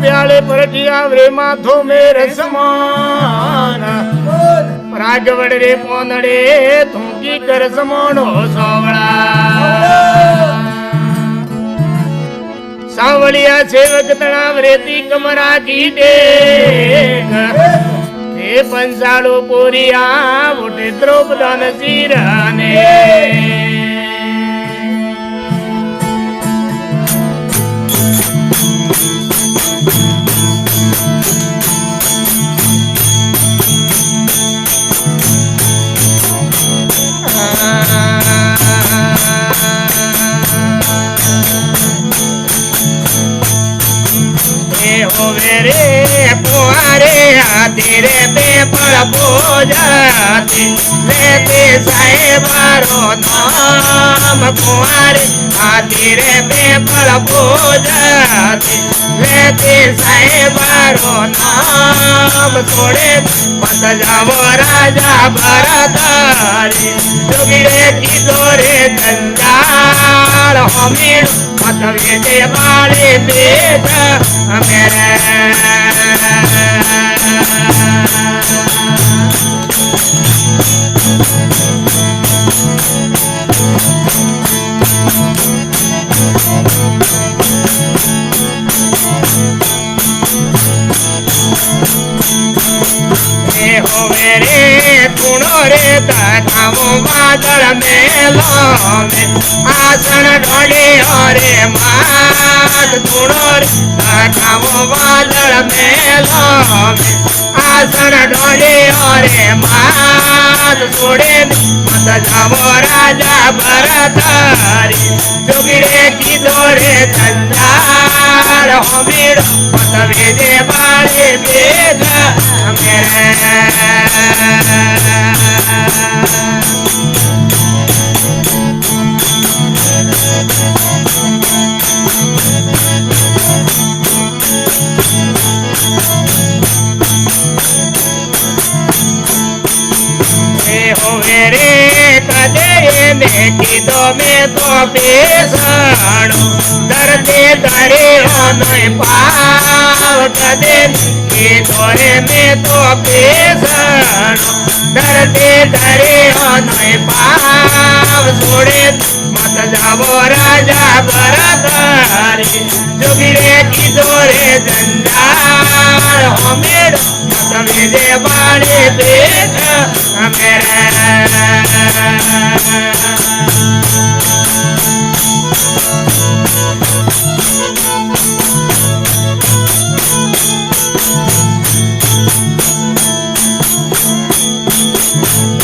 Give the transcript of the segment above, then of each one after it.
प्याले पर जिया वे माथो मेरे समान આગવડ રે પોંદડે થૂંકી કર સમોણો સોવળા સાવળિયા સેવક તણાવ રેતી કમરા કી ડેક હે પંચાળો પોરિયા ઉઠે દ્રૌપદાન ચીરાને होवे रे पुआरे आती रे पेपर पूजाती लेते साहेबारो नाम कुआरे आती रे पेपर पूजाती लेते साहेबारो नाम छोड़े मत जाओ राजा भरतारी जोगिरे की दोरे जंजाल हमीर मत वेदे बाले बेद मेरे हो मेरे तुणो रे तनावो बादल मेलो में आसन ढोले रे मात तुणो रे तनावो बादल मेलो में आसन ढोले रे मात छोड़े मत जाओ राजा भरतारी जोगिरे की दोरे जंजाल हमीर मत वेदे बाले बेद मेरे हो मेरे कदे में की दो में तो बेसाणो दर्दे डरे हो नहीं पाव कदे की दोरे में तो बेसाणो दर्दे डरे हो नहीं पाव छोड़े मत जाओ राजा भरतारी जोगिरे की दोरे जंजाल हमें सवेरे बाड़े बेट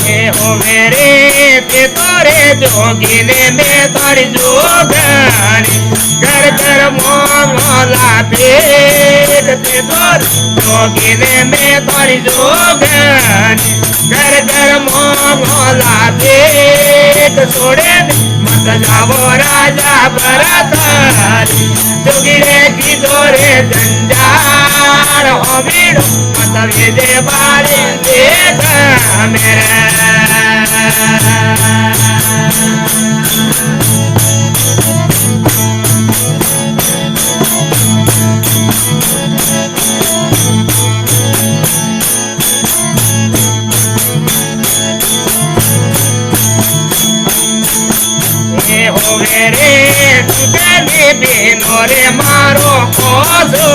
मेरे हो मेरे के तोरे जोगिने में तोरी जोगनी घर घर मोला पेट ते तोर जोगिने में तोरी जोगनी घर घर मोला पेट छोड़े मत जाओ राजा भरतारी जोगिरे की दोरे जंजाल हमीर मत वेदे बाले बेद मेरे हो मेरे तुझे बिनो रे मारो कोसो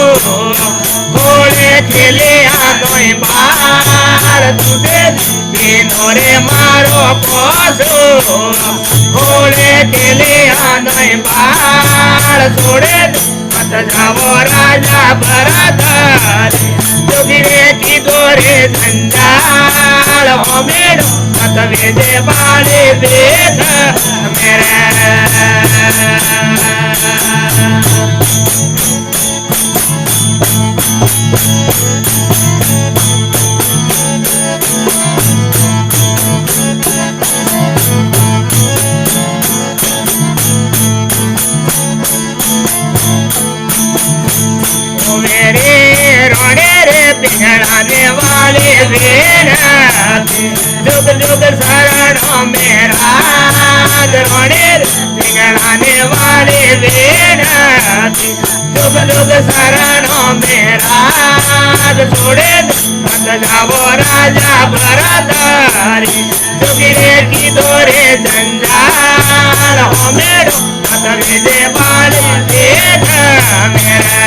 घोड़े खेले आनोई बार तुझे बिनो रे मारो कोसो घोड़े खेले आनोई बार छोड़े मत जाओ राजा भरतारी जोगिरे की दोरे जंजाल हमें मत वेदे बाले बेद मेरे मेरे रोने रे पिघलाने वाले बेना जुग जुग शरणों मेरा रोने पिघलाने वाले बेना जुग जुग शरणों मेरा छोड़े मत जाओ राजा भरतारी जोगिरे की दोरे जंजाल हो मेरो मत विदे बाली देख मेरा